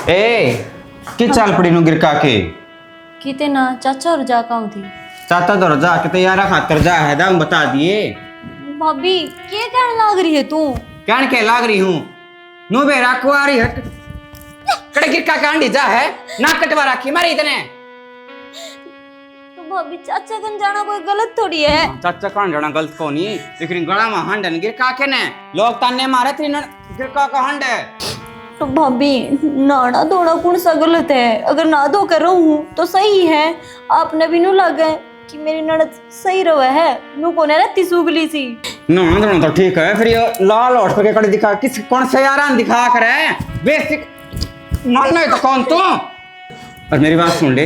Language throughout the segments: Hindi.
ए कि चाल पड़ी नु गिरका के किते ना चाचा और जा काऊ थी चाचा तो रजा के तैयार खातर जा है दाम बता दिए। भाभी क्या कहने लाग रही है तू? कहन के लाग रही हूँ नु बेरा कुआरी हट कड़े गिरका कांडी जा है ना कटवा राखी मारे इतने। तो भाभी चाचा कन जाना कोई गलत थोड़ी है। चाचा कान जाना गलत को नहीं लेकिन गला में हंडन गिरका के ने लोग ताने मारे थे गिरका का हंड है। तो भाभी नाना धोना कौन सा गलत है? अगर ना धो कर रहूं तो सही है। आपने भी नू लगा कि मेरी ननद सही रहा है नू कौन है रहती सुगली सी। ना दोनों तो ठीक है फिर ये लाल और के कड़े दिखा किस कौन से यारान दिखा कर है बेसिक मानना है तो कौन तू। और मेरी बात सुन ले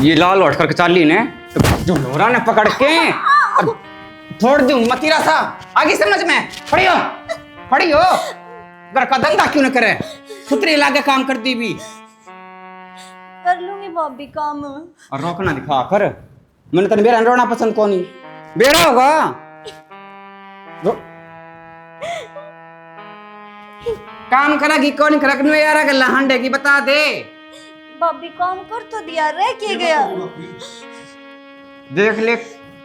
ये लाल और करके चाली ने जो लोरा ने पकड़ के छोड़ दूं मतीरा सा आगे समझ में पढ़ियो घर का धंधा क्यों न करे सुतरी लागे काम करती भी कर लूंगी भाभी काम। और रोकना दिखा कर मैंने तेरे बेरा रोना पसंद को नहीं बेरा होगा काम करेगी कौन करक नु यार गल्ला हंडे की बता दे। भाभी काम कर तो दिया रह के गया। देख ले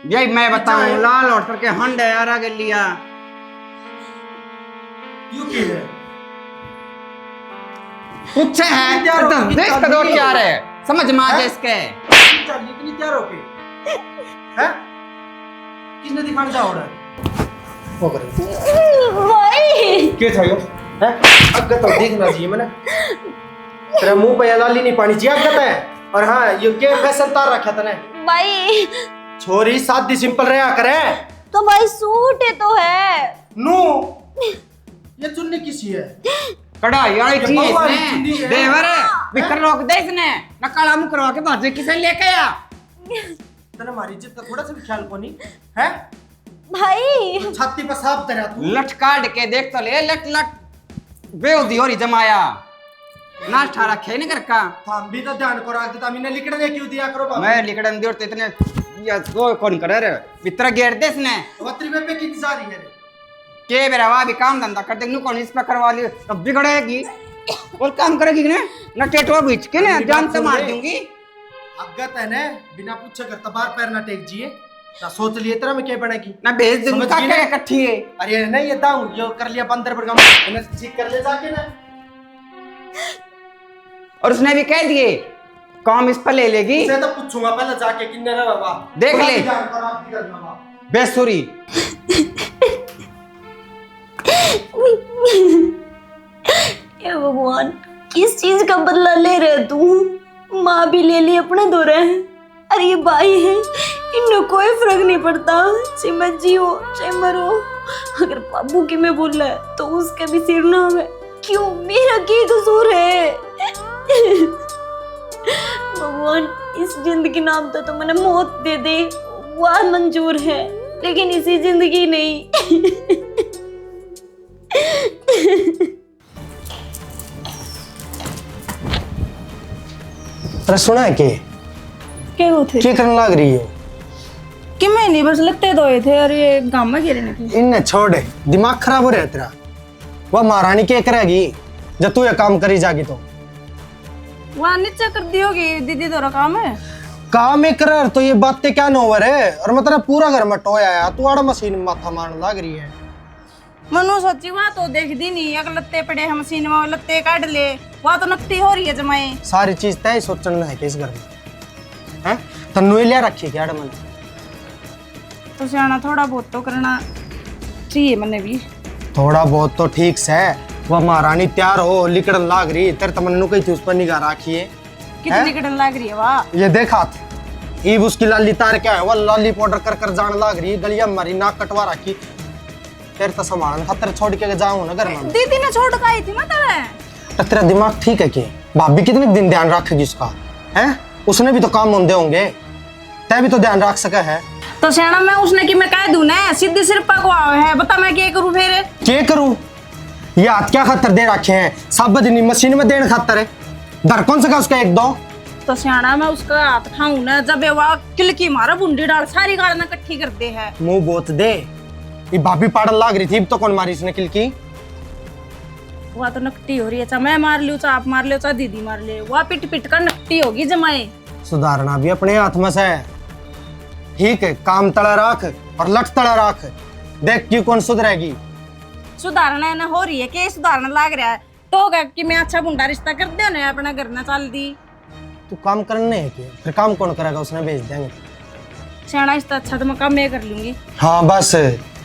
यही मैं बताऊं लाल और करके हंडे यार गलिया क्यों की है कुछ है तो देख कदोर क्या रहे समझ में आ जाए इसके चल इतनी तैयार होके हैं किसने दिखाने जा हो रहा है वो करे भाई के था यो हैं अगत तो देखना चाहिए मैंने तेरा मुंह पे लाली नहीं पानी चाहिए अगत है। और हाँ ये के फैशन तार रखा तने भाई छोरी सादी सिंपल रहा करे तो भाई सूट है तो है नो ये चुन्नी किसी है कढ़ाई वाली चीज वाली इसने चुन्नी है। देवर बिकर रोक दे इसने नकाला मुंह करवा के बाजे किसे लेके आ तने हमारी इज्जत का थोड़ा सा भी ख्याल को नहीं है भाई। छाती पे सांप तेरा तू लट काट के देख तो ले लट लट बेउदी हो रही जमाया ना ठा रखे नहीं कर का थाम भी तो ध्यान को रख देता मैंने लिखने क्यों दिया करो बाबा मैं लिखड़न दियो तो इतने या वो कौन करे रे मित्र गेर दे इसने वत्री में पे कितनी सारी है रे के मेरा वाह भी काम धंधा करते नु कौन इस पे करवा ली तब बिगड़ेगी और काम करेगी ने न टेटवा बीच के ने जान से मार दूंगी। अगत है ने बिना पूछे कर तबार पैर ना टेक जिए ना सोच लिए तेरा में क्या बनेगी ना भेज दूंगा समझ गई क्या ना? इकट्ठी है अरे नहीं ये दाऊं यो कर लिया बंदर पर काम इन्हें ठीक कर ले जाके ना और उसने भी कह दिए काम इस पर ले लेगी इसे तो पूछूंगा पहले जाके किन्ने रे बाबा देख ले। ध्यान करो आप की करना बाबा बेसुरी ये भगवान किस चीज का बदला ले रहे तू? माँ भी ले ली अपने दो रहे। अरे ये भाई है इन्हें कोई फर्क नहीं पड़ता चाहे मैं जियो चाहे मरो। अगर बाबू की मैं बोल रहा है तो उसका भी सिर ना है। क्यों मेरा क्या कसूर है? भगवान इस जिंदगी नाम तो मैंने मौत दे दे वह मंजूर है लेकिन इसी जिंदगी नहीं। अरे सुना है क्या होते क्या करने लग रही है कि मैं नहीं बस लगते धोए थे और ये गांव में खेलने थे। इन्हें छोड़ दिमाग खराब हो रहा है तेरा वह महारानी क्या करेगी जब तू ये काम करी जागी तो वहाँ नीचे कर दी होगी दीदी तो काम है काम ही कर तो ये बातें क्या नोवर है और मतलब पूरा घर में टोया है तू आड़ा मशीन में माथा मारने लग रही है। मनु सोची वहाँ तो देख दी नहीं अगर लत्ते पड़े हैं मशीन में लत्ते काट ले वहाँ तो नकती हो रही है जमाए सारी चीज तय सोचना है कि इस घर में हैं तन्नू ही लिया रखी क्या मैंने तो सियाना थोड़ा बहुत तो करना चाहिए मैंने भी थोड़ा बहुत तो ठीक से वह महारानी तैयार हो लिकड़न लाग रही तेरे तमन्नू कही थी उस पर निगाह रखी है कितनी कटन लग रही है वाह ये देखा ईब उसकी लाली तार क्या है वह लाली पाउडर कर कर जान लाग रही गलिया मारी नाक कटवा रखी तेरे तो संभालन खतर छोड़ के जाऊं ना घर में दीदी ने छोड़ के आई थी मैं तो तेरा दिमाग ठीक है कि भाभी कितने दिन ध्यान रखेगी उसका हैं उसने भी तो काम होंगे होंगे तय भी तो ध्यान रख सका है तो सियाना मैं उसने की मैं कह दूं ना सीधी सिर पकवाओ है बता मैं क्या करूं फिर क्या करूं ये हाथ क्या खातर दे रखे हैं सब दिन मशीन में देने खातर है दर कौन सा उसका एक दो तो सियाना मैं उसका हाथ खाऊं ना जब वह किलकी मारा बुंडी डाल सारी गाड़ ना इकट्ठी कर दे है मुंह बोत दे ये भाभी पाड़न लाग रही थी तो कौन मारी इसने किलकी वह तो नकटी हो रही है, चाहे मैं मार लूँ, चाहे आप मार लो, चाहे दीदी मार ले, वह पिट पिट कर नकटी होगी जमाए। सुधारना भी अपने हाथ में से है। ठीक है, काम तड़ा राख और लट तड़ा राख, देख क्यों कौन सुधरेगी। सुधारना ना हो रही है कि सुधारना लाग रहा है तो क्या कि मैं अच्छा बुंडा रिश्ता कर दे ना अपना घर ना चल दी। तू काम करने है कि फिर काम कौन करेगा, उसने भेज देंगे। सियाना इससे अच्छा तो मैं काम मैं कर लूंगी। हाँ बस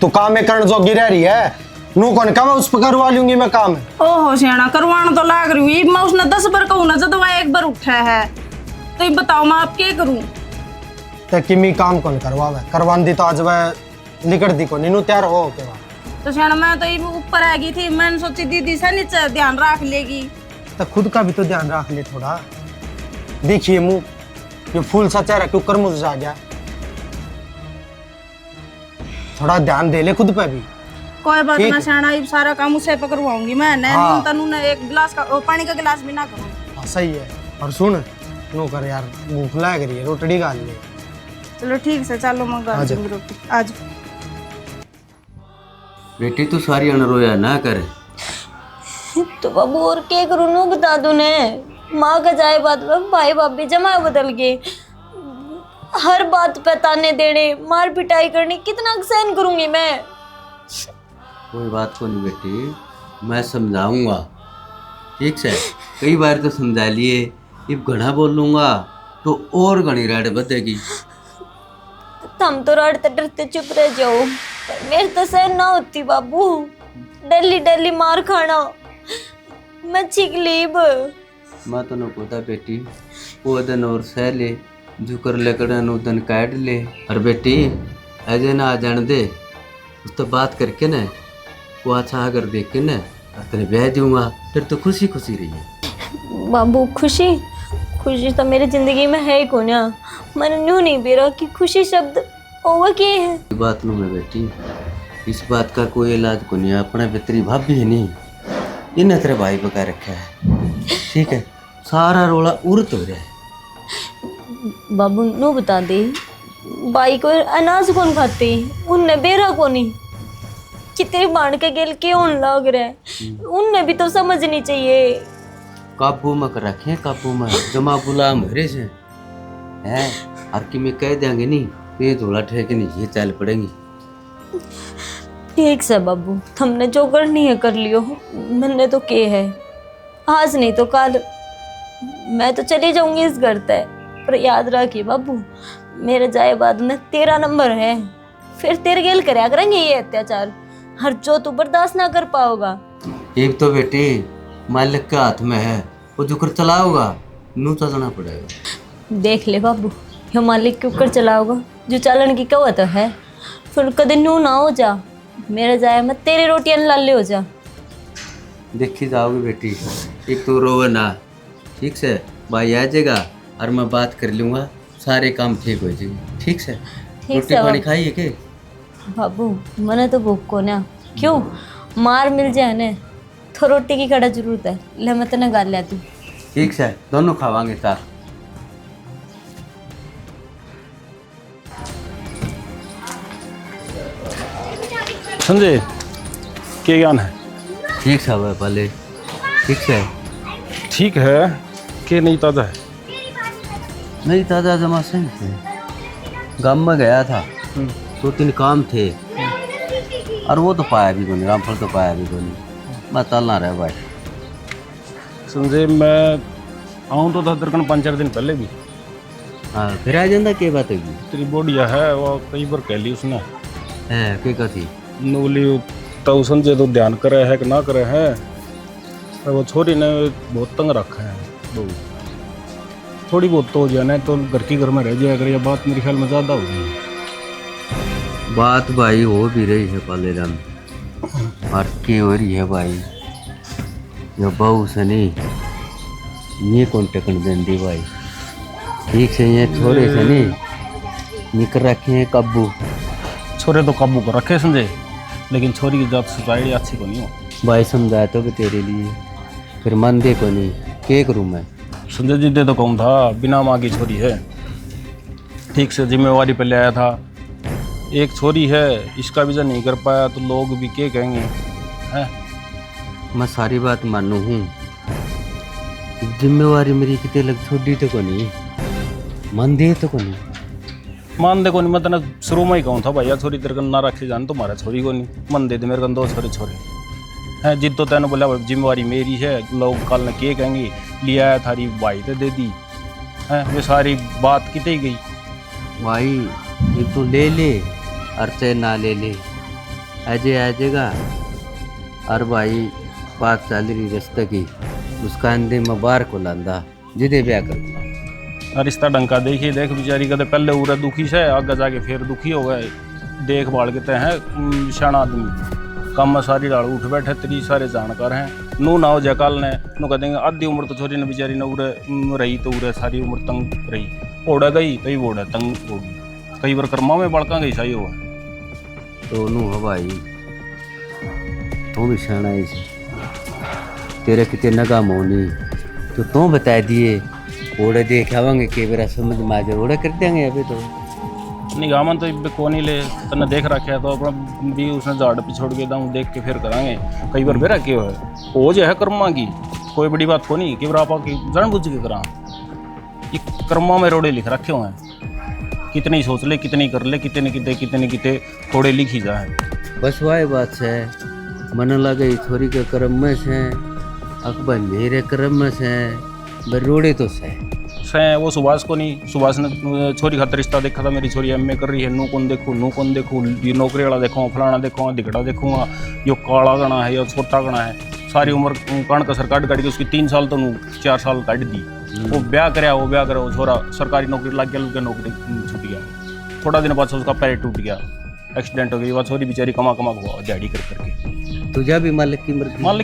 तू काम में करण जोगी रह रही है, नू कौन काम उस पर करवा लूंगी मैं काम। ओहो सियाना करवाना तो लाग रही हूँ, मैं उसने 10 बार कहूँ ना जब वह एक बार उठा है तो ये बताओ मैं आप क्या करूँ। तो किमी काम कौन करवावे, करवान दी तो आज वह निकट दी को नीनू तैयार हो के बाद। तो सियाना मैं तो ये ऊपर आ गई थी, मैंने सोची दीदी से नीचे ध्यान रख लेगी। तो खुद का भी तो ध्यान रख ले थोड़ा। देखिए मुंह ये फूल सा चेहरा क्यों कर मुझे आ गया, थोड़ा ध्यान दे ले खुद पे भी। कोई बात ठीक ना है। सियाना, ये सारा काम उसे पे करवाऊंगी मैं। हाँ। तनु ने एक गिलास का पानी का गिलास भी ना करूँ। हाँ सही है। और सुन नो कर यार, भूख लग रही है, रोटी गाल ले। चलो ठीक से, चलो मैं आ जा। रोटी आज। बेटी तू सारी अनरोया ना कर। तो बाबू और क्या करूँ नू बता दू ने। माँ का जाए बात में भाई भाभी जमा बदल गए, हर बात पे ताने देने, मार पिटाई करनी, कितना सहन करूंगी मैं। कोई बात को नहीं बेटी, मैं समझाऊंगा। ठीक से कई बार तो समझा लिए, अब घना बोल लूंगा तो और घनी राड बदेगी। तुम तो डरते डरते चुप रह जाओ, पर मेरे तो सहन ना होती बाबू। डेली डेली मार खाना, मैं छिकलीब। मैं तो न पता बेटी, वो दिन और सह ले, जो कर लेकर उदन काट ले। और बेटी ऐसे ना आ जान दे, उस तो बात करके न वो अच्छा अगर देख के न तेरे ब्याह दूंगा, फिर तो खुशी खुशी रही है। बाबू खुशी खुशी तो मेरी जिंदगी में है ही को ना। मैंने न्यू नहीं बेरा कि खुशी शब्द होगा क्या है। बात नु है बेटी, इस बात का कोई इलाज को नहीं है। अपना बेतरी भाभी है नहीं, इन्हें तेरे भाई पका रखा है। ठीक है, सारा रोला उर्त हो रहा है। बाबू नो बता दे, बाई को अनाज कौन खाते, उनने बेरा को नहीं कि तेरे बाण के गेल के होने लग रहा है, उनने भी तो समझनी चाहिए। काबू में कर रखे, काबू में जमा बुला मेरे से है। और कि मैं कह देंगे नहीं तो ये थोड़ा ठेके नहीं, ये चल पड़ेंगी। ठीक से बाबू, तुमने जो करनी है कर लियो, मैंने तो के है। आज नहीं तो कल मैं तो चली जाऊंगी इस घर तक, पर याद रखिए बाबू, मेरे जाए बाद में 13 नंबर है, फिर तेरे गेल करया करेंगे ये अत्याचार, हर जो तू बर्दाश्त ना कर पाओगा। एक तो बेटे मालिक के हाथ में है, वो जो कर चलाओगा नू चलना पड़ेगा। देख ले बाबू, ये मालिक के ऊपर चलाओगा, जो चालन की कवत है, फिर कदे नू ना हो जा, मेरे जाए मैं तेरी रोटियां लाले हो जा। देखी जाओगी बेटी, एक तो रोवे ना। ठीक से भाई आ जाएगा और मैं बात कर लूँगा, सारे काम ठीक हो जाएंगे। ठीक से ठीक रोटी से पानी बाबू। खाइए के बाबू मने तो भूख को ना, क्यों मार मिल जाए ने तो रोटी की कड़ा जरूरत है, ले मैं तेने गाल लिया तू। ठीक से दोनों खावांगे साथ। संजय क्या ज्ञान है? ठीक से हुआ पहले। ठीक से ठीक है कि नहीं ताज़ा है? नहीं ताज़ा जमा से गाँव में गया था, 2-3 काम थे और वो तो पाया भी कोनी, रामफल तो पाया भी कोनी। मैं चलना रहा भाई। संजय मैं आऊँ तो 10-15 दिन पहले भी। हाँ फिर आ जाता, क्या बात होगी? तेरी बोडिया है वो कई बार कह ली उसने, है क्या कथी? नूली तो संजय तो ध्यान करे है कि ना करे है, और वो छोरी ने बहुत तंग रखा है। वो थोड़ी बहुत तो हो जाए ना तो घर की घर में रह जाए, अगर ये बात मेरे ख्याल में ज़्यादा हो गई। बात भाई हो भी रही है पाले राम, और की हो रही है भाई, ये बहू से नहीं ये कौन टेकन देंदी भाई। ठीक से ये छोरे से नहीं निकल रखे हैं काबू। छोरे तो काबू कर रखे संजय, लेकिन छोरी की जात सोसाइटी अच्छी को नहीं हो। भाई समझाया तो भी तेरे लिए, फिर मन दे को नहीं, क्या करूँ मैं? संजय जी दे तो कहूँ था, बिना माँ की छोरी है, ठीक से जिम्मेवारी पे ले आया था। एक छोरी है, इसका विजन नहीं कर पाया तो लोग भी क्या कहेंगे हैं? मैं सारी बात मानू हूँ, जिम्मेवारी मेरी कितने लग छोड़ी तो को नहीं, मन दे तो को नहीं। मान देखो नहीं, मैं तेना शुरू में ही कहूँ था भैया छोरी तेरे को ना रखे जान, तुम्हारा छोरी को नहीं मन दे दे मेरे को, दो छोरे छोरे हैं। जिद तो तेने बोला जिम्मेवारी मेरी है, लोग कल ने के कहेंगे लिया है थारी भाई तो दे दी है, वे सारी बात कितनी गई। भाई ये तू ले ले और चाहे ना ले ले, अजय आ जाएगा। और भाई बात चल रही रिश्ते की, उसका अंधे में बार को लांदा जिदे ब्याह कर। रिश्ता डंका देखिए, देख बेचारी कहते पहले उरे दुखी से आगे जाके फिर दुखी हो गए, देखभाल के हैं शाना आदमी, कम में सारी डाल उठ बैठे, तेरी सारे जानकार हैं। नू ना हो जाए कल ने नू कह देंगे आधी उम्र तो छोरी ने बेचारी ने उरे रही, तो उरे सारी उम्र तंग रही, ओढ़ गई तो ही ओढ़ तंग होगी, कई बार कर्मा में बड़का गई सही हुआ। तो नू हो भाई, तू भी शाना है, तेरे कितने नगा मोनी तो तू बता दिए, ओढ़े देख आवांगे के बेरा समझ में आ जाए, ओढ़े कर देंगे अभी तो निगामन तो को नहीं ले, तने देख रखे है तो अपना भी उसने झाड़ पे छोड़ के दाऊँ देख के फिर करांगे। कई बार बेरा क्यों है हो जाए कर्मा की, कोई बड़ी बात को नहीं कि आप जान बुझ के करा, ये कर्मा में रोड़े लिख रखे हुए हैं, कितनी सोच ले कितनी कर ले, कितने कितने थोड़े लिखी जाए। बस वही बात है, मन लगे छोरी के कर्म में से, अकबर मेरे कर्म में से, बरोड़े तो से वो सुभाष को नहीं, सुभाष ने छोरी खातर रिश्ता देखा था, मेरी छोरी एमए कर रही है, नू कौन देखूँ, ये नौकरी वाला देखूँ, फलाना देखूँगा, दिखड़ा देखूँगा, यो काला गणा है या छोटा गणा है, सारी उम्र कण कसर काट के उसकी 3 साल तो नू 4 साल काट दी। वो ब्याह करे वो छोरा सरकारी नौकरी लग गया, लुके नौकरी छूट गया, थोड़ा दिन बाद उसका पैर टूट गया, एक्सीडेंट हो गई, वह छोरी बेचारी कमा हुआ दिहाड़ी कर करके। तुझा भी मालिक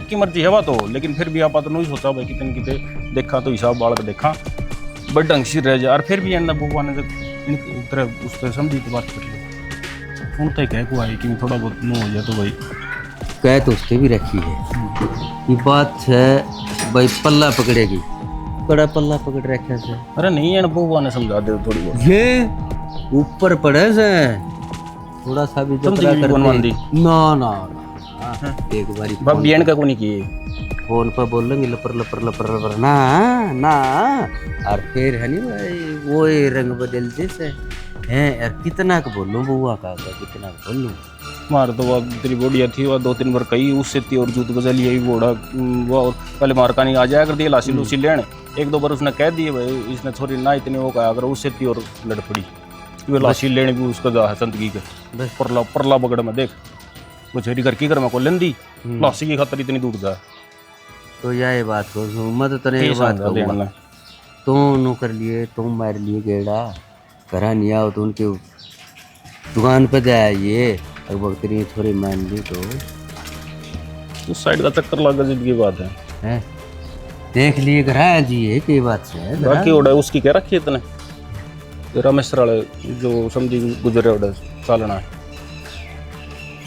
की मर्जी है वह तो, लेकिन फिर भी आप तो नहीं सोचा भाई कितने देखा तो हिसाब बाल का देखा बड़ ढंग से रह जाए, और फिर भी एंड भगवान ने तरह उससे समझी तो बात कर ली, उन तक कह को आए कि थोड़ा बहुत नो हो जाए तो भाई कह तो उससे भी रखी है। ये बात है भाई, पल्ला पकड़ेगी, बड़ा पल्ला पकड़ रखा से। अरे नहीं है भगवान ने समझा दे थोड़ी बहुत, ये ऊपर पड़े से थोड़ा सा भी जतरा कर दी ना एक बारी भाभी एंड का को नहीं किए, फोन पर बोलेंगे लपर लपर लपर लपर ना ना, और फिर है नहीं भाई वो ही रंग बदल जैसे हैं यार, कितना का बोलूं बुआ का कितना का बोलूं। मार तो वह तेरी बोडिया थी, वह 2-3 बार कही उससे थी और जूत बजा लिया बोड़ा, वह पहले मारका नहीं आ जाया कर दिया लाशी लूसी लेने, 1-2 बार उसने कह दिए भाई इसने छोरी ना इतनी वो कहा, अगर उससे थी और लड़ पड़ी वो लाशी लेने भी उसका जा है संतगी के परला बगड़ में देख, वो छोरी घर की घर में को लेंदी लाशी की खातर इतनी दूर जा। तो यह बात को मैं तो तेरे एक बात कहूँगा, तुम कर लिए तुम मार लिए गेड़ा करा नहीं आओ तो उनके दुकान पर जाइए, अगर तेरी थोड़ी मान ली तो उस साइड का चक्कर लगा जिंदगी बात है देख लिए करा जी है की बात से बाकी ओड़ा उसकी क्या रखी इतने रमेश वाले जो समझी गुजरे ओड़ा चलना है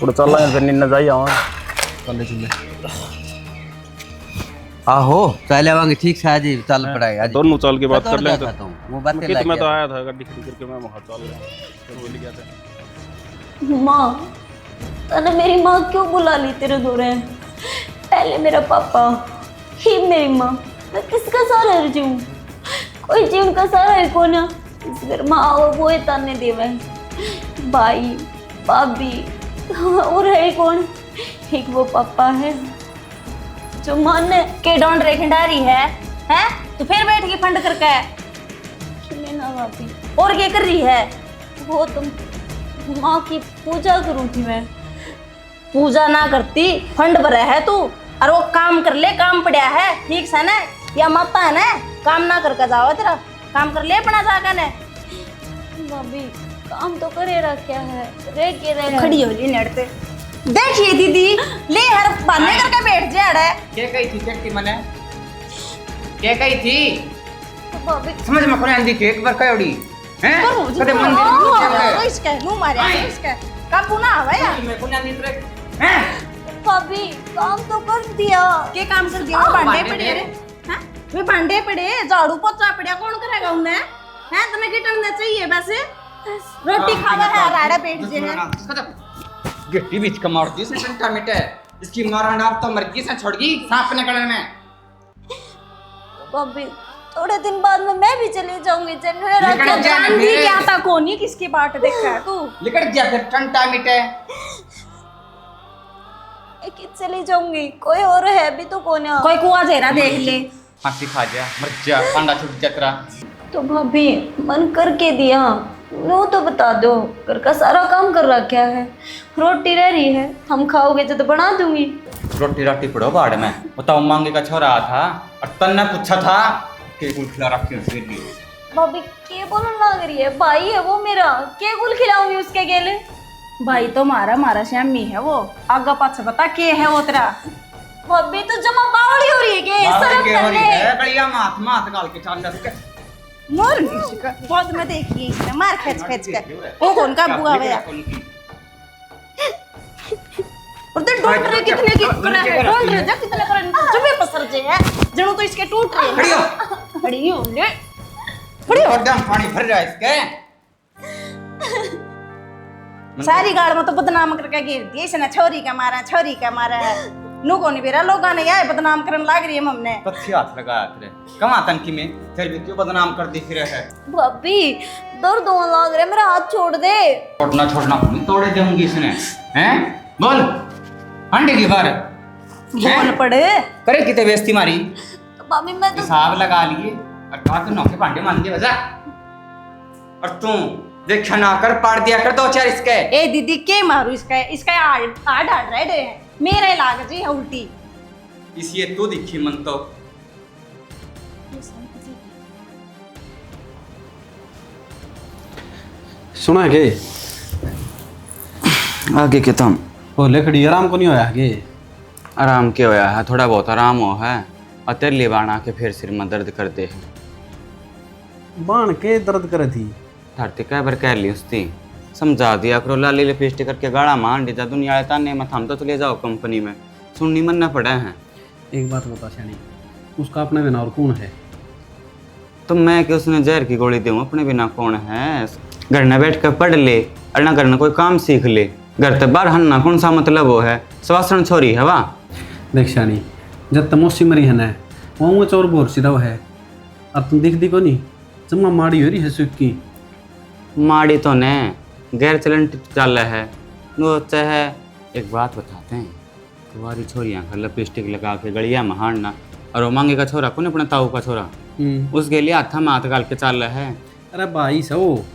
थोड़ा चल रहा है फिर निन्न जाइए चले चले आहो चले आवांगे ठीक से आज ही चल पड़ाई आज दोनों चल के बात कर लेंगे वो बातें तो मैं तो आया था गाड़ी खड़ी करके मैं वहां चल रहा फिर बोली क्या था माँ तने मेरी माँ क्यों बुला ली तेरे दौरे, पहले मेरा पापा ही मेरी माँ, मैं किसका सहारा जीऊं, कोई जीवन का सहारा है कौन है, इस घर माँ आओ वो ही ताने देवे, भाई भाभी और है कौन, एक वो पापा है जो माने के डोंट रे खंडारी है तू फिर बैठ के फंड करके ना भाभी, और क्या कर रही है, वो तुम माँ की पूजा करूँ थी मैं, पूजा ना करती फंड भरा है तू, और वो काम कर ले, काम पड़ा है ठीक से ना, या माता है ना काम ना करके जाओ, तेरा काम कर ले अपना जाकर ने। भाभी काम तो करे रखा है, रे के रे खड़ी हो रही नेट पे, देखिए दीदी ले हर बहाने करके बैठ जा रहा है। क्या कही थी चट्टी मने, क्या कही थी तो भाभी समझ में कोने आंदी थी एक बार कयोड़ी हैं कदे मंदिर में तो इसके मुंह मारे इसके काबू ना आवे यार, में कोने आंदी रे हैं भाभी काम तो कर दिया, के काम कर दिया, भांडे पड़े रे हैं, वे भांडे पड़े झाड़ू पोछा पड़ा, कौन करेगा उन्हें हैं, तुम्हें किटन दे चाहिए वैसे रोटी खावा है राड़ा पेट जे है गिट्टी बीच का मारती से टंटा मिटे इसकी मरण आप तो मर्जी से छोड़ गई सांप निकलने में। भाभी थोड़े दिन बाद में मैं भी चली जाऊंगी जनवरी निकल रात जा ना जानती फिर। क्या था कोनी किसकी बाट देखा है तू? लिकट जा फिर टंटा मिटे। चली जाऊंगी, कोई और है भी तो कौन है। कोई कुआ जेरा देख ले। फांसी खा जा मर जा पांडा छूट जा तेरा। तो भाभी मन करके दिया, वो तो बता दो, घर का सारा काम कर रखा है, रोटी रह रही है, हम खाओगे तो बना दूंगी। रोटी राटी पड़ो बाड़ में, बताओ मांगे का छोरा था और तन्ने पूछा था के गुल खिला रखी उसके लिए। भाभी के बोलने लग रही है, भाई है वो मेरा, के गुल खिलाऊंगी उसके गेले। भाई तो मारा श्यामी है वो, आगा पाछा बता के है वो तेरा। भाभी तो जमा बावड़ी हो रही है के शर्म कर ले। बढ़िया माथ माथ गाल के चाल जा मोर निशका बहुत में देखिए इसने मार खच के वो कौन का बुआ गया और तो टूट रहे कितने की करे है, टूट रहे जा कितने करे जबे पसर जे है जणो तो इसके टूट रहे खड़ी हो खड़ी हो ले खड़ी हो एकदम पानी भर रहा है इसके। सारी गाड़ में तो बदनाम करके गिर दी इसने, छोरी का मारा है नु को नहीं बेरा लोगा ने यार बदनाम करने लाग रही है हमने। कच्ची हाथ लगाया तेरे कमा तनकी में, फिर भी क्यों बदनाम कर दी फिर है। भाभी दर्द होने लग रहा है, मेरा हाथ छोड़ दे। छोड़ना नहीं तोड़े दूंगी इसने, हैं बोल अंडे की बार बोल पड़े करे कितने बेइज्जती मारी। तो भाभी मैं तो हिसाब लगा लिए और कहा तू नौके पांडे मान दिए बजा। और तू देखा ना कर पाड़ दिया कर दो चार इसके। ए दीदी के मारू इसका आड़ रहे मेरे लाग जी है उल्टी। इसी तू दिखी मन तो सुना है के आगे के तुम ओ लकड़ी आराम को नहीं होया के? आराम के होया है, थोड़ा बहुत आराम हो है और तेरे लिए बाण आके फिर सिर में दर्द कर दे है। बाण के दर्द करे थी? धरती कह बार कह ली उसती समझा दिया करो, लाली लिपस्टिक करके गाड़ा मान दी जा दुनिया ताने मत हम तो चले जाओ कंपनी में, सुननी मन ना पड़ा है। एक बात बता श्यानी, उसका अपने बिना और कौन है? तो मैं कि उसने जहर की गोली दूँ अपने बिना कौन है। घर न बैठ कर पढ़ ले और ना घर न कोई काम सीख ले, घर तक बाहर हन्ना कौन सा मतलब वो है, सवासन छोरी है वाह। देख श्यानी, जब तमोसी मरी है ना वहाँ चोर बोर सिरव है, अब तुम दिख दी को नहीं जम्मा माड़ी हो रही है सुख की। माड़ी तो ने गैर चलन चल है वो चाहे। एक बात बताते हैं, तुम्हारी छोरियाँ का लिपस्टिक लगा के गड़िया महारना और वो मांगे का छोरा कौन अपने ताऊ का छोरा उसके लिए हाथा में हाथ गाल के चल रहा है। अरे भाई सो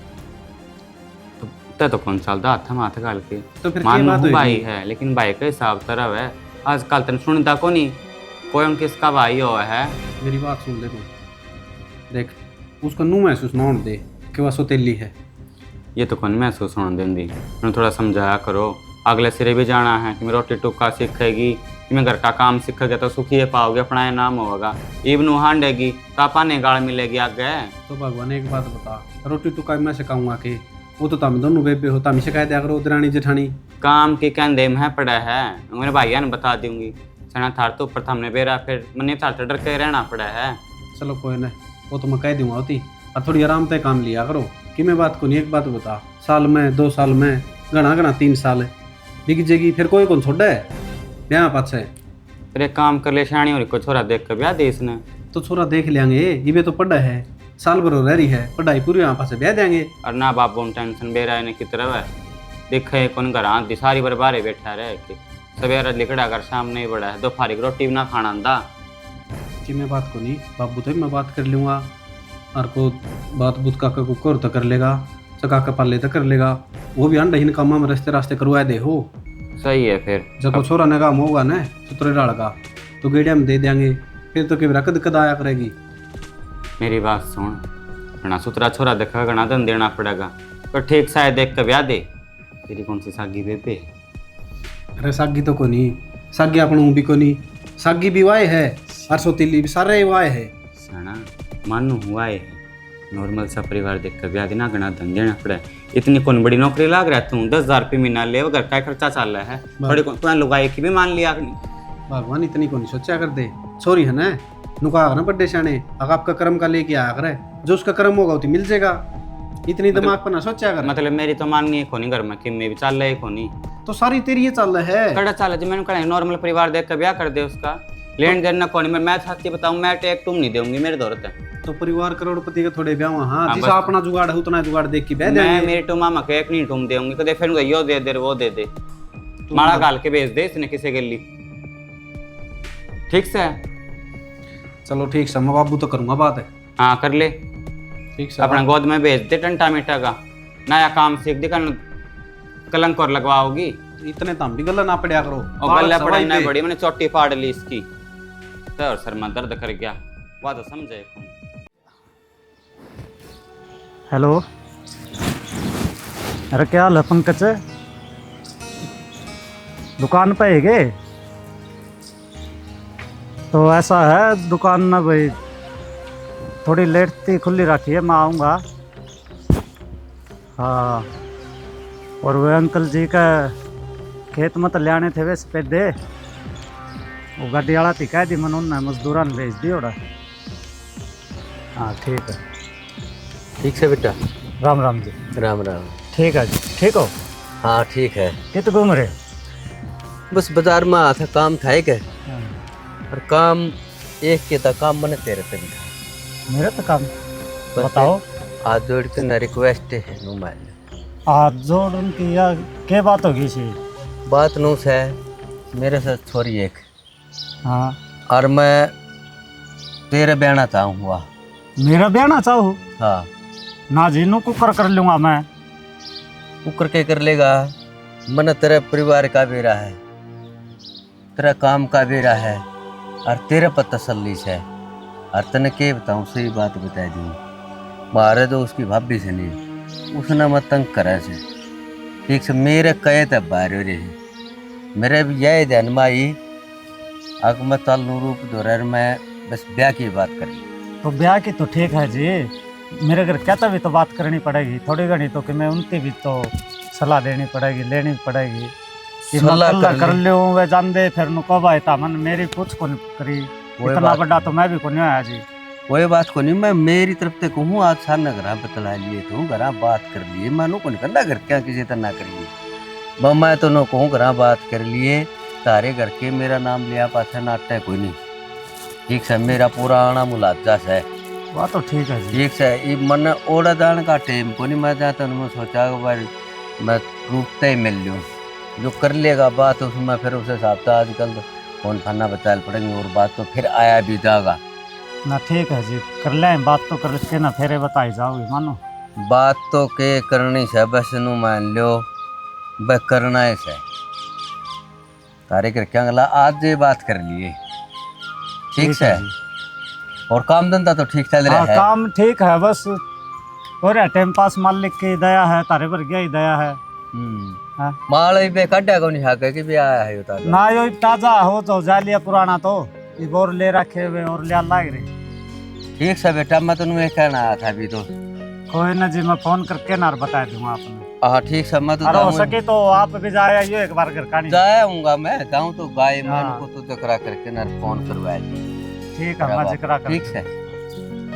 तो कौन चलता हाथा में हाथ गाल के, तो फिर मान बात भाई है लेकिन भाई का हिसाब तरफ है। आजकल तन सुनता को नहीं कोई उनके इसका भाई हो है। मेरी बात सुन ले तू, देख उसको नू महसूस ना होने दे कि वह सोतेली है। ये तो कौन महसूस होने देंगी, उन्हें थोड़ा समझाया करो। अगले सिरे भी जाना है कि मैं रोटी टुक्का सीखेगी, कि मैं घर का काम सीखेगा तो सुखी पाओगे, अपना नाम होगा। इबनू हांडेगी तो पाने गाड़ मिलेगी आगे। तो भगवान एक बात बता, रोटी तो का मैं सिखाऊंगा के वो तो तम दोनों बेबे हो, तम शिकायत दिया करो दरानी जेठानी। काम के कहते में पड़ा है, मेरे भाइया ने बता दूंगी। चना थार तो ऊपर हमने बेरा फिर मैंने थार तो डर के रहना पड़ा है। चलो कोई ना, वो तो मैं कह दूंगा होती, और थोड़ी आराम से काम लिया करो कि मैं बात को नहीं। एक बात बता, साल में 2 साल में घना 3 साल बिक जाएगी, फिर कोई कौन छोड़ा है ब्याह पाछे। फिर एक काम कर ले शानी और को छोरा देख कर ब्याह दे इसने। तो छोरा देख लेंगे, ये तो पढ़ा है, साल भर रह रही है, पढ़ाई पूरी यहाँ पास ब्याह देंगे। और ना बाबू टेंशन बेरा इन्हें की तरफ है, देखे कौन घर आती सारी बार बारे बैठा रहे कि सवेरा लिकड़ा कर सामने ही बड़ा है, दोपहर की रोटी भी ना खाना आंदा। कि मैं बात को नहीं बाबू तो मैं बात कर लूँगा, और को बात बुत काका को कर तो कर लेगा, काका पाले तो कर लेगा, वो भी अंडा ही कामा में रास्ते करवा दे हो। सही है फिर जब छोरा ने काम होगा ना सुतरे डाल का तो गेड़िया में दे देंगे, फिर तो केवरा कद आया करेगी। मेरी बात सुन, घना सुतरा छोरा देखा घना धन देना पड़ेगा, तो ठीक सा है देख कर ब्याह दे। तेरी कौन सी सागी बेबे? अरे सागी तो को नहीं, सागी अपन भी को नहीं, सागी भी वाए है और सोतीली भी सारे वाए है। सना मानू हुआ है, नॉर्मल सा परिवार देख कर ब्याह देना घना धन देना पड़े। इतनी कौन बड़ी नौकरी लाग रहा है तू, 10,000 रुपये महीना ले, घर का खर्चा चल रहा है, थोड़ी कौन लुगाई की भी मान लिया। भगवान इतनी को नहीं सोचा कर दे, सॉरी है ना नुका ना बड्डे शाने, अगर आपका कर्म का लेके आया करे, जो उसका कर्म होगा उतनी मिल जाएगा, इतनी दिमाग पर ना सोचा कर। मतलब मेरी तो माननी है कोनी घर में कि मैं भी चल रहा है कोनी। तो सारी तेरी ये चल है। कड़ा चाल जी मैंने कहा नॉर्मल परिवार देख कर ब्याह कर दे उसका, लेन देन ना कौन। मैं सच्ची बताऊं, मैं टेक तुम नहीं दूंगी, मेरे दौरत है। तो परिवार करोड़पति के थोड़े ब्याह हाँ हाँ, जिसा बस। अपना जुगाड़ है उतना जुगाड़ देख के बह मैं देंगे। मेरी टू मामा के एक नहीं टूम देंगी, कदे फिर यो दे दे वो दे दे, माड़ा गाल के भेज दे इसने किसी के लिए। ठीक से? चलो ठीक है, मैं बाबू तो करूंगा बात है। हाँ कर ले, ठीक है अपना गोद में भेज दे टंटा मीठा का, नया काम सीख दे, कलंक और लगवाओगी। इतने तो हम भी गला ना पड़ा करो। और गला पड़ाई ना बड़ी, मैंने चोटी फाड़ ली इसकी, तो सर में दर्द कर गया, बात तो समझे। हेलो, अरे क्या हाल है पंकज? दुकान पे है गे? तो ऐसा है दुकान ना भाई थोड़ी लेट थी खुली रखी है, मैं आऊँगा। हाँ, और वे अंकल जी का खेत में तो लाने थे वे सपेदे, वो गाड़ी वाला थी कह दी मैंने, उन्होंने मजदूरा ने भेज दी ओड़ा। हाँ ठीक है, ठीक से बेटा। राम राम जी। राम राम। ठीक है जी, ठीक हो? हाँ ठीक है। कित घूम रहे? बस बाजार में आया था, काम था एक है, हाँ, और काम एक के था, काम मैंने तेरे पे था। मेरा तो काम बस बताओ। आज जोड़ के ना रिक्वेस्ट है मोबाइल आज जोड़ उनकी या क्या बात होगी सी? बात नू से मेरे साथ छोरी एक, हाँ, और मैं तेरे बहना चाहूँ हुआ। मेरा ब्याह चाहूँ हाँ, ना जीनू कुकर कर लूँगा मैं। उकर के कर लेगा, मन तेरे परिवार का भी रहा है, तेरा काम का भी रहा है, और तेरे पर तसल्ली से। और तने के बताऊँ, सही बात बता दी, मारे तो उसकी भाभी से नहीं, उसने मत तंग करे से। ठीक से मेरे कहे थे बाहर रहे, मेरे भी यही ध्यान में आई, अगर मैं तल रूप दोहर मैं बस ब्याह की बात करी। तो ब्याह की तो ठीक है जी, मेरे घर कहता भी तो बात करनी पड़ेगी थोड़ी घनी, तो कि मैं उनकी भी तो सलाह देनी पड़ेगी, लेनी पड़ेगी कि मैं सलाह कल्ला कर कर ले। लूँ वे जान दे, फिर नु कब आए था मन मेरी कुछ को करी, वही इतना बात। बड़ा तो मैं भी को नहीं आया जी। कोई बात को नहीं, मैं मेरी तरफ से कहूँ, आज सामने घर बतला लिए तो घर बात कर लिए, मानो को नहीं करना घर क्या किसी तरह ना करिए। मैं तो न कहूँ घर बात कर लिए, तारे घर के मेरा नाम लिया पाछा नाटक है कोई नहीं। ठीक से मेरा पूरा आना मुलाजा है। वह तो ठीक है जी। ठीक से ये मन ओड़ा दान का टाइम को नहीं, मैं जाता मैं सोचा बार मैं रूपते ही मिल लूँ, जो कर लेगा बात उसमें फिर उसे हिसाब से आजकल तो फोन खाना बचा पड़ेंगे, और बात तो फिर आया भी जाएगा ना। ठीक है जी, कर ले बात तो कर के ना फेरे बताई जाओगी मानो। बात तो के करनी से, बस नू मान लो बस करना है से। तारे कर क्या गला आज ये बात कर लिए, ठीक से। जी। और काम धंधा तो ठीक चल रहा हाँ है। काम ठीक है, बस हो रहा टाइम पास, मालिक की दया है, तारे पर गया ही दया है। हाँ। माल ही बे काटा को नहीं हाके कि भी आया है उतार। ना यो ताजा हो तो जा लिया पुराना तो ये बोर ले रखे हुए और लिया लाग रहे। ठीक से बेटा, मैं तुम्हें कहना आया था अभी तो। कोई ना जी, मैं फोन करके ना बता दूंगा आपने। हाँ ठीक से, मैं तो अरे हो सके तो आप भी जाए यो एक बार घर का नहीं। जाऊंगा मैं, जाऊँ तो गाय हाँ। मान को तो जकरा करके ना फोन करवाया जी। ठीक है, मैं जिक्र कर। ठीक से।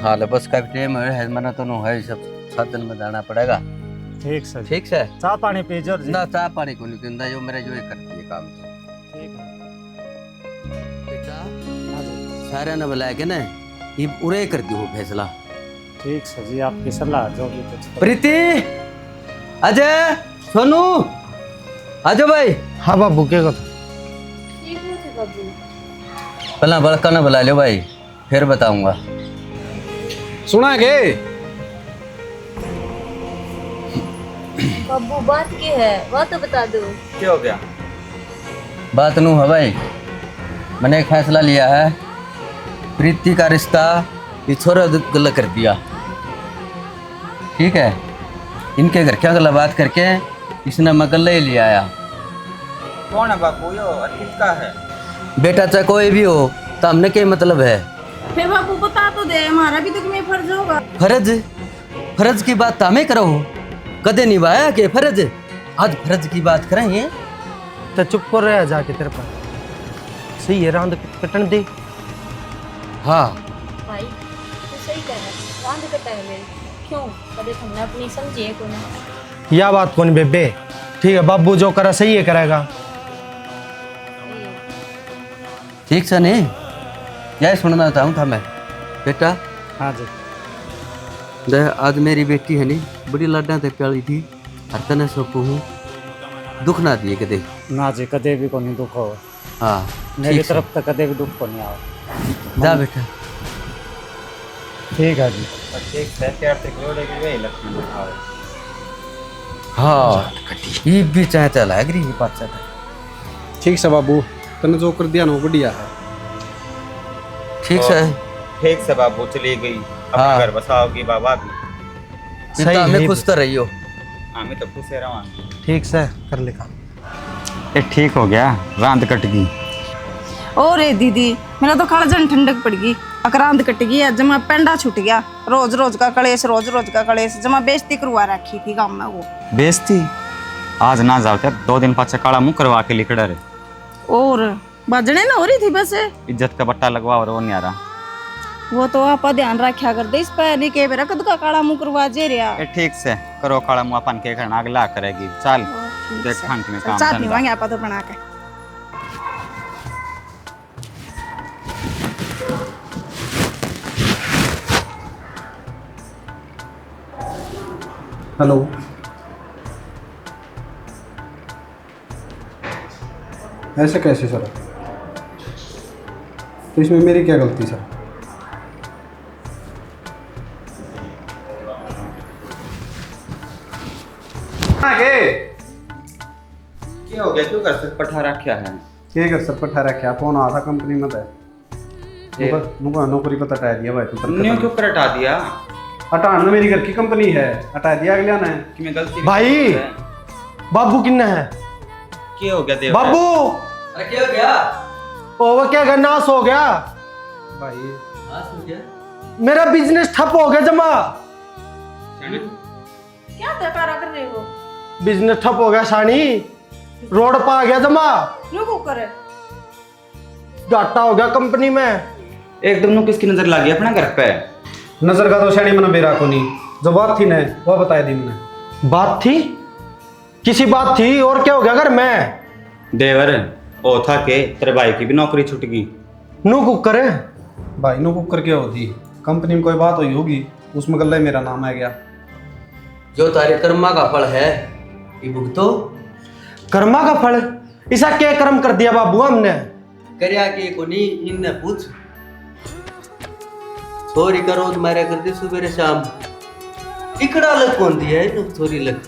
हाँ ले बस का भी टाइम है, मैंने तो नो है सब 7 दिन में जाना पड़ेगा। ठीक से जी। ठीक से। चाय पानी पी जो जी। ना चाह पानी को नहीं पींदा, जो मेरा जो ही करती है काम तो। ठीक है। बेटा सारे ने बुलाया के ना ये उरे कर दियो फैसला। ठीक से जी, आपकी सलाह जो भी कुछ। प्रीति, अजय, सोनू, आजो भाई। हाँ बाबू क्या कहते? ठीक है बाबू। पहला बड़का ना बुला लो भाई, फिर बताऊंगा। सुना है के? बाबू बात क्या है, बात तो बता दो। क्या हो गया? बात नू है भाई, मैंने एक फैसला लिया है, प्रीति का रिश्ता ये छोरा गलत कर दिया। ठीक है, इनके घर क्या गलत बात करके इसने मैं गले ही ले आया। कौन है बापू? यो किसका है? बेटा चाहे कोई भी हो तो हमने क्या मतलब है? फिर बाबू बता तो दे, हमारा भी तो तुम्हें फर्ज होगा। फर्ज? फर्ज की बात हमें करो, कदे निभाया के फर्ज? आज फर्ज की बात करेंगे तो चुप कर रहा है जाके तेरे पर सही है, रांद कटन दे। हाँ भाई तू सही कह रहा है, रांद कटा है मेरी। क्यों? कदे तुमने अपनी समझी है को ना। या बात कौन बेबे? ठीक है बाबू, जो करा सही है करेगा। ठीक से नहीं यही सुनना चाहूँ था मैं बेटा। हाँ जी। देख आज मेरी बेटी है नी बड़ी लाडा ते प्याली थी, हर तने सोपू हूँ दुख ना दिए कदे। ना जी, कदे भी को नहीं दुख हो। हाँ मेरी ठीक से। तरफ तो कदे भी दुख को नहीं आओ। जा बेटा। ठीक है जी। ठीक है त्यार तक लोड़े की वे लक्ष्मण दिखाओ। हाँ ये भी चाहता लग रही है बात चाहता। ठीक से बाबू, तने जो कर दिया ना वो बढ़िया है। ठीक से ठीक से बाबू चली गई, अपना हाँ। घर बसाओगी बाबा भी। सही पिता में है। खुश तो रही हो। हमें तो खुश रहा। ठीक से कर ले काम। ये ठीक हो गया, रांद कट गई। ओ रे दीदी, मेरा तो कालजन ठंडक पड़ गई, अकरांत कट गई, जमा पेंडा छूट गया। रोज रोज का कलेश, जमा बेइज्जती करवा रखी थी गाँव में वो। बेइज्जती आज ना जाओ क्या, 2 दिन पाछे काला मुंह करवा के लिखड़ा रे। और बाजने ना हो रही थी बस। इज्जत का बट्टा लगवा और वो नहीं आ रहा। वो तो आप ध्यान रखा कर दे, इस पे नहीं के मेरा कद का काला मुंह करवा जे रहा। ये ठीक से करो, काला मुंह अपन के करना अगला करेगी। चल देख खांक में काम चाट धंधा। नहीं आप तो बना के। हेलो, ऐसे कैसे सर? तो इसमें मेरी क्या गलती सर? आगे क्या हो गया, क्यों कर सकते पठा रखा है? ठीक है सब पठा रखा, फोन आया था कंपनी में तो नौकरी पता हटा दिया भाई तू। न्यू क्यों कर हटा दिया? हटाना मेरी घर की कंपनी है, हटा दिया अगले ने। कि मैं गलती भाई बाबू किन्ना है? क्या हो गया देव? बाबू अरे क्या हो गया? ओ वो क्या गया, नाश हो गया भाई। हाँ सुन गया। मेरा बिजनेस ठप हो गया जमा। क्या दरकारा कर रहे हो? बिजनेस ठप हो गया सानी, रोड पर आ गया जमा, यूं को करे। घाटा हो गया कंपनी में। एकदम नु किसकी नजर लगी अपना घर पे? नजर का तो शानी मना बेरा को नहीं, जो बात थी ना वो बताया दी मैंने। बात थी? किसी बात थी और क्या हो गया घर में? देवर ओ था के तेरे भाई की भी नौकरी छूट गई। नो कुकर है भाई, नो कुकर क्या होती? कंपनी में कोई बात हुई होगी, उसमें गल्ला मेरा नाम आ गया। जो तारे कर्मा का फल है ये भुगतो। कर्मा का फल? ऐसा क्या कर्म कर दिया बाबू हमने? करया के को नहीं इनने पूछ। छोरी करो तुम्हारे कर दी सुबह शाम, इकड़ा लग कौन दिया है इन छोरी लग।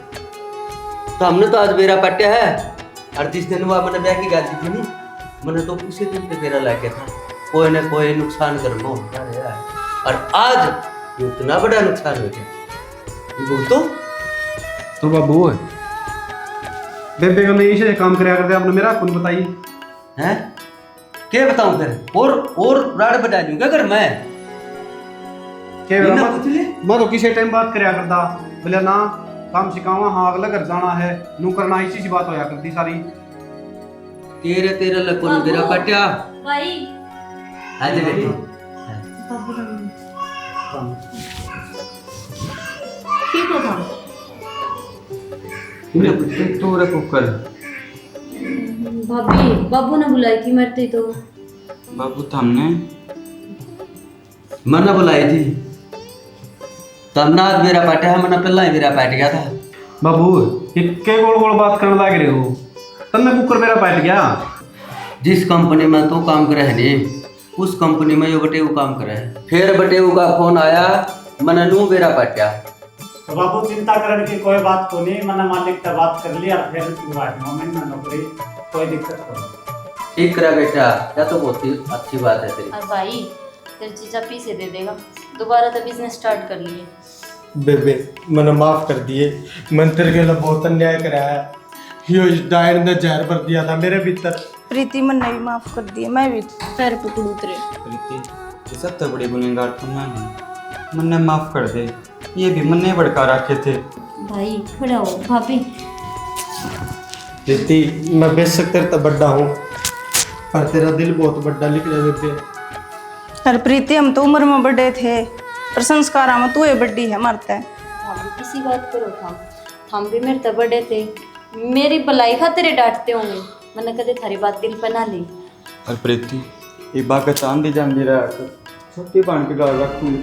तो हमने तो आज बेरा पट्या है, और जिस दिन हुआ मैंने ब्याह की गाती थी नहीं, मैंने तो उसी दिन पे बेरा लाके था। कोई ना कोई नुकसान करना होता है यार, और आज इतना बड़ा नुकसान हो गया। ये भुगतो। तो बाबू बेबे को नहीं से काम कराया करते आपने, मेरा कौन बताइए? हैं क्या बताऊं फिर? और राड़ बजा दूंगा घर में। क्या बिना मैं पूछ ले। मैं तो किसी टाइम बात कराया करता, बोले ना काम सिखावा, हाँ अगला घर जाना है, नू करना, इसी सी बात होया करती सारी। तेरे तेरे लकोन बेरा पट्या भाई आज बेटी। ठीक हो था? तू रे कुकर। भाभी बाबू ने बुलाई थी, मरते तो। बाबू तो हमने मना बुलाई थी तब ना आज मेरा पाटा है, मना पहला ही मेरा पाट गया था। बाबू इतने गोल गोल बात करने लग रहे हो, तब मैं कुकर मेरा बैठ गया। जिस कंपनी में तू काम करे है नी, उस कंपनी में ये बटेऊ काम करे है। फिर बटेऊ का फोन आया, मना नू मेरा पाट्या। तो बाबू चिंता करने की कोई बात को नहीं, मैंने मालिक से बात कर लिया, फिर मोमेंट में नौकरी कोई दिक्कत को नहीं। ठीक करा बेटा, या तो बहुत ही अच्छी बात है तेरी। और भाई तेरे जीजा पैसे दे देगा, दोबारा तो बिजनेस स्टार्ट कर लिए। बेबे मैंने माफ कर दिए, मन तेरे के लिए बहुत अन्याय कराया। यो इस डायन ने जहर भर दिया था मेरे भीतर। प्रीति मन ने भी माफ कर दिया, मैं भी पैर पकड़ उतरे। प्रीति ये सब तो बड़ी गुनहगार तुम नहीं, मन्ने माफ कर दे, ये भी मन्ने भड़का रखे थे। भाई खड़ा हो भाभी। प्रीति मैं बेशक तेरे तो बड़ा हूँ, पर तेरा दिल बहुत बड़ा लिख रहा बेबे। अरे प्रीति हम तो उम्र में बड़े थे, पर संस्कार में तू ये बड़ी है मरता है। भाभी किसी बात करो, थम भी मेरे तो बड़े थे, मेरी भलाई खातिर डांटते होंगे, मैंने कदे थारी बात दिल पे ना ली। और प्रीति ये बात चांदी जान रहा छोटी बन के गाल रखूंगी